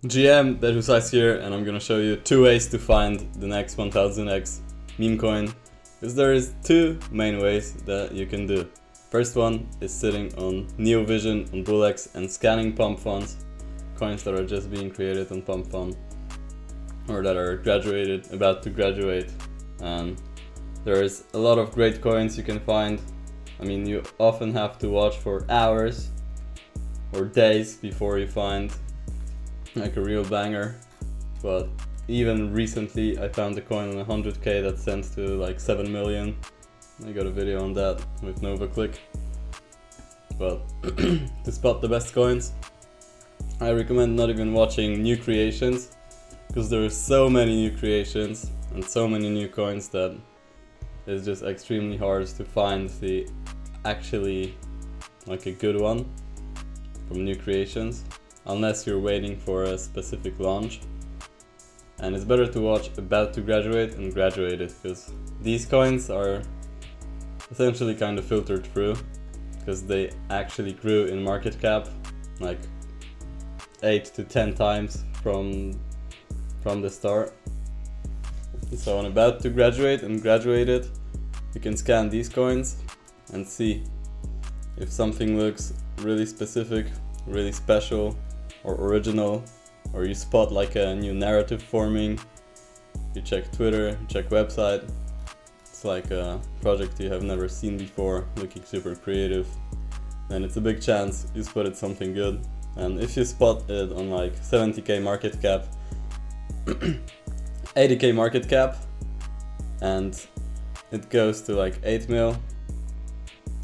GM, Deadhusize here, and I'm gonna show you 2 ways to find the next 1000x meme coin, because there is 2 main ways that you can do. First one is sitting on NeoVision on BULLX and scanning pump funds, coins that are just being created on pump fund, or that are about to graduate. And there's a lot of great coins you can find. I mean, you often have to watch for hours or days before you find like a real banger, but even recently I found a coin on 100k that sent to like 7 million. I got a video on that with NovaClick. But to spot the best coins, I recommend not even watching new creations, because there are so many new creations and so many new coins that it's just extremely hard to find the actually like a good one from new creations, unless you're waiting for a specific launch. And it's better to watch about to graduate and graduated, because these coins are essentially kind of filtered through, because they actually grew in market cap like 8 to 10 times from the start. So on about to graduate and graduated, you can scan these coins and see if something looks really specific, really special or original, or you spot like a new narrative forming. You check Twitter, you check website, it's like a project you have never seen before, looking super creative, then it's a big chance you spotted something good. And if you spot it on like 70k market cap, 80k market cap, and it goes to like 8 mil,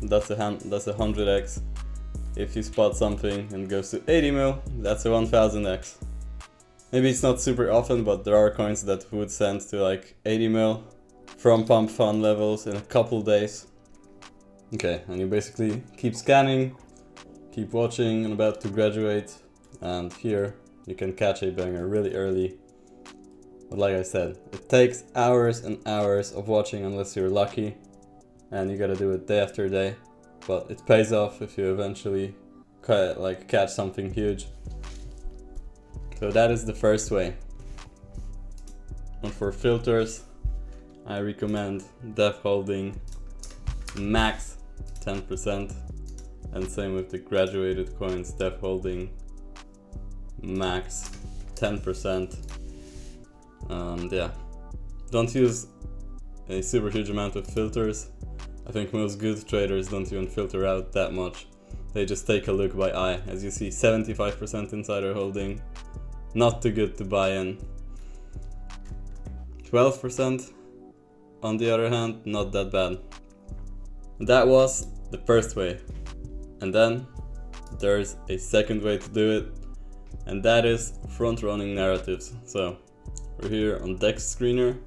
that's a 100x. If you spot something and goes to 80 mil, that's a 1000x. Maybe it's not super often, but there are coins that would send to like 80 mil from pump fund levels in a couple days. Okay, and you basically keep scanning, keep watching and about to graduate, and here you can catch a banger really early. But like I said, it takes hours and hours of watching unless you're lucky, and you gotta do it day after day. But it pays off if you eventually catch something huge. So that is the first way. And for filters, I recommend def holding max 10%, and same with the graduated coins, def holding max 10%. And yeah, don't use a super huge amount of filters. I think most good traders don't even filter out that much. They just take a look by eye. As you see, 75% insider holding, not too good to buy in. 12% on the other hand, not that bad. That was the first way. And then there's a second way to do it, and that is front-running narratives. So we're here on Dex Screener,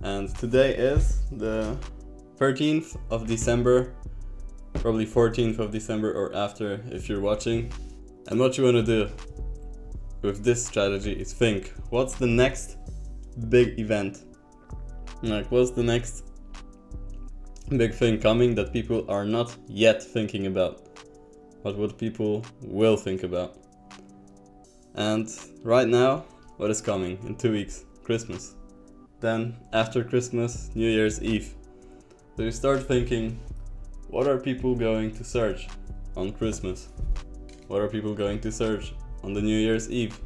and today is the 13th of December, probably 14th of December or after if you're watching. And what you want to do with this strategy is think, what's the next big event? Like, what's the next big thing coming that people are not yet thinking about? What people will think about? And right now, what is coming in 2 weeks? Christmas. Then after Christmas, New Year's Eve. So you start thinking, what are people going to search on Christmas? What are people going to search on the New Year's Eve?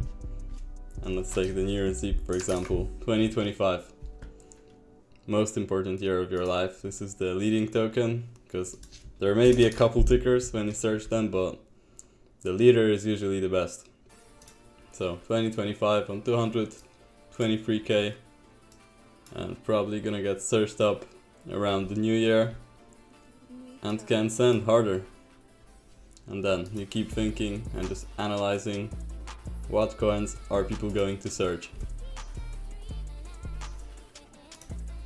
And let's take the New Year's Eve for example, 2025. Most important year of your life. This is the leading token, because there may be a couple tickers when you search them, but the leader is usually the best. So 2025 on 223k, and probably gonna get searched up around the new year and can send harder. And then you keep thinking and just analyzing, what coins are people going to search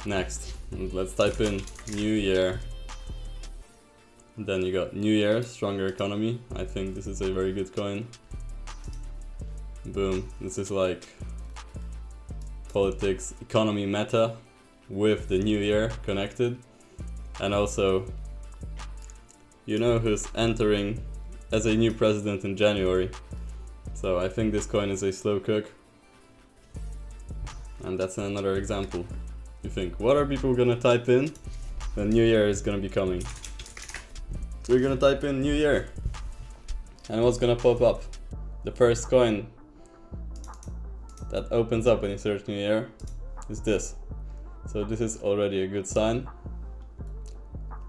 next. And let's type in new year, and then you got new year, stronger economy. I think this is a very good coin. Boom, this is like politics economy meta with the new year connected. And also, you know who's entering as a new president in January. So I think this coin is a slow cook. And that's another example. You think, what are people gonna type in when New Year is gonna be coming? We're gonna type in New Year. And what's gonna pop up? The first coin that opens up when you search New Year is this. So this is already a good sign.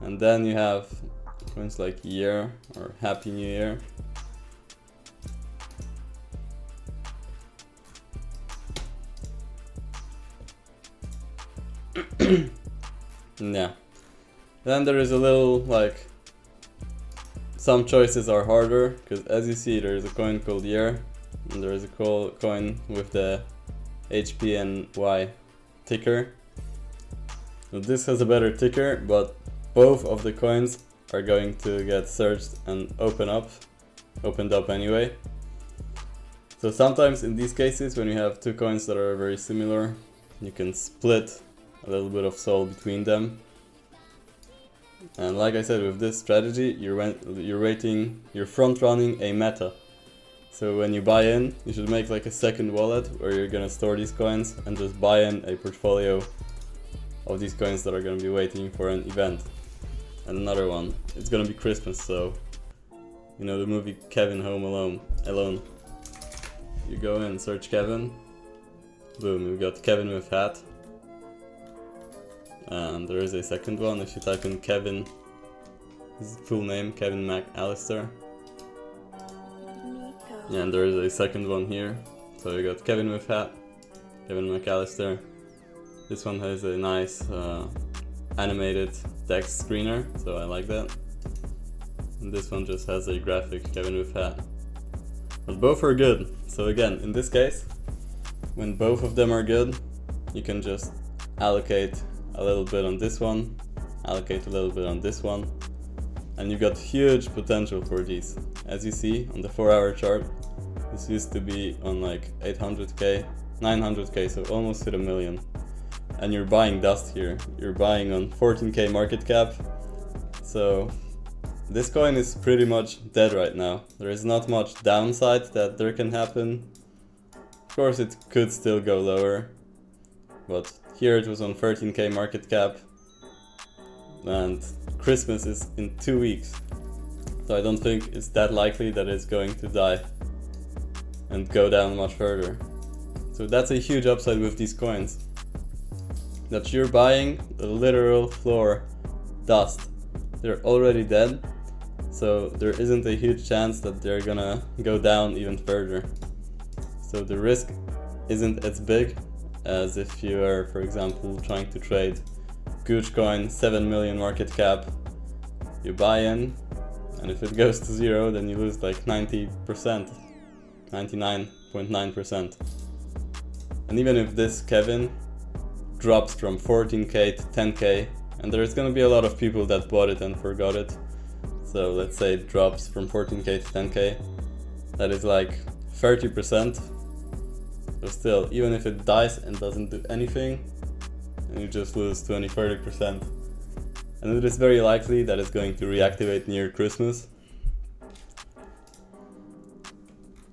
And then you have coins like Year or Happy New Year. Yeah. Then there is a little like, some choices are harder, because as you see there is a coin called Year, and there is a coin with the HPNY ticker. So this has a better ticker, but both of the coins are going to get searched and opened up anyway. So sometimes in these cases, when you have two coins that are very similar, you can split a little bit of SOL between them. And like I said, with this strategy, you're front running a meta. So when you buy in, you should make like a second wallet where you're gonna store these coins and just buy in a portfolio of these coins that are gonna be waiting for an event. And another one, it's gonna be Christmas, so you know the movie Kevin Home Alone. You go in, search Kevin, boom, you got Kevin with hat. And there is a second one, if you type in Kevin, his full name, Kevin McAllister. Yeah, and there is a second one here. So you got Kevin with hat, Kevin McAllister. This one has a nice animated text screener, so I like that. And this one just has a graphic, Kevin with hat. But both are good. So again, in this case, when both of them are good, you can just allocate a little bit on this one, allocate a little bit on this one, and you've got huge potential for these. As you see on the 4-hour chart, this used to be on like 800k, 900k, so almost hit 1 million. And you're buying dust here, you're buying on 14k market cap, so this coin is pretty much dead right now. There is not much downside that there can happen. Of course it could still go lower, but here it was on 13k market cap, and Christmas is in 2 weeks. So I don't think it's that likely that it's going to die and go down much further. So that's a huge upside with these coins. That you're buying the literal floor dust. They're already dead, so there isn't a huge chance that they're gonna go down even further. So the risk isn't as big as if you are, for example, trying to trade Goochcoin, 7 million market cap. You buy in, and if it goes to zero, then you lose like 90%, 99.9%. And even if this Kevin drops from 14k to 10k, and there's gonna be a lot of people that bought it and forgot it. So let's say it drops from 14k to 10k, that is like 30%. But still, even if it dies and doesn't do anything, and you just lose 20-30%. And it is very likely that it's going to reactivate near Christmas.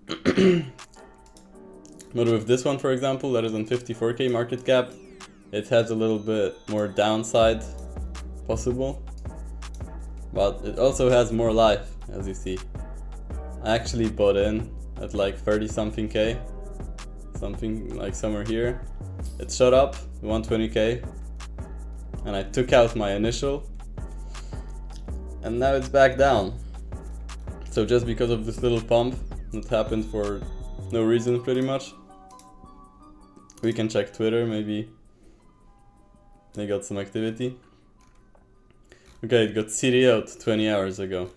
But with this one, for example, that is on 54k market cap, it has a little bit more downside possible. But it also has more life, as you see. I actually bought in at like 30 something k. Something like somewhere here. It shot up 120k, and I took out my initial, and now it's back down. So just because of this little pump that happened for no reason pretty much. We can check Twitter, maybe they got some activity. Okay, it got CDO'd 20 hours ago.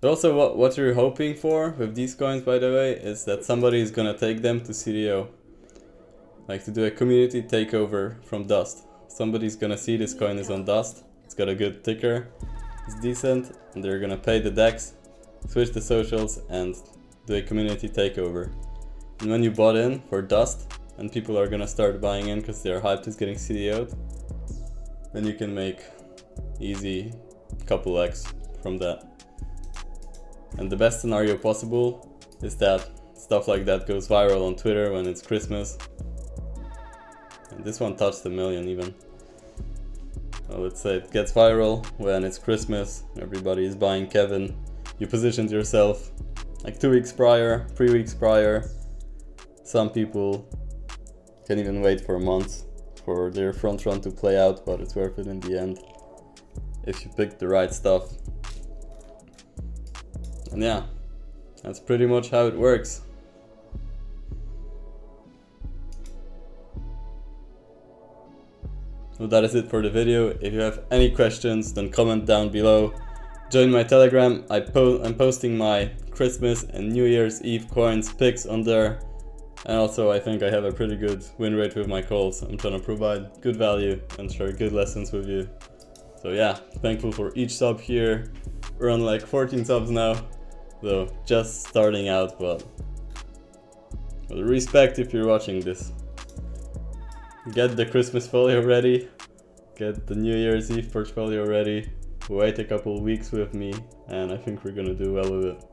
But also what you're hoping for with these coins, by the way, is that somebody is gonna take them to CDO. Like to do a community takeover from dust. Somebody's gonna see this coin is on dust, it's got a good ticker, it's decent, and they're gonna pay the DEX, switch the socials, and do a community takeover. And when you bought in for dust, and people are gonna start buying in because they're hyped it's getting CDO'd, then you can make easy couple X from that. And the best scenario possible is that stuff like that goes viral on Twitter when it's Christmas. And this one touched 1 million even. Well, let's say it gets viral when it's Christmas, everybody is buying Kevin. You positioned yourself like 2 weeks prior, 3 weeks prior. Some people can even wait for a month for their front run to play out, but it's worth it in the end if you pick the right stuff. And yeah, that's pretty much how it works. So that is it for the video. If you have any questions, then comment down below. Join my Telegram. I'm posting my Christmas and New Year's Eve coins picks on there. And also I think I have a pretty good win rate with my calls. I'm trying to provide good value and share good lessons with you. So yeah, thankful for each sub here. We're on like 14 subs now, so just starting out, but respect if you're watching this. Get the Christmas folio ready, get the New Year's Eve portfolio ready, wait a couple weeks with me, and I think we're gonna do well with it.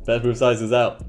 Bedproof Size is out.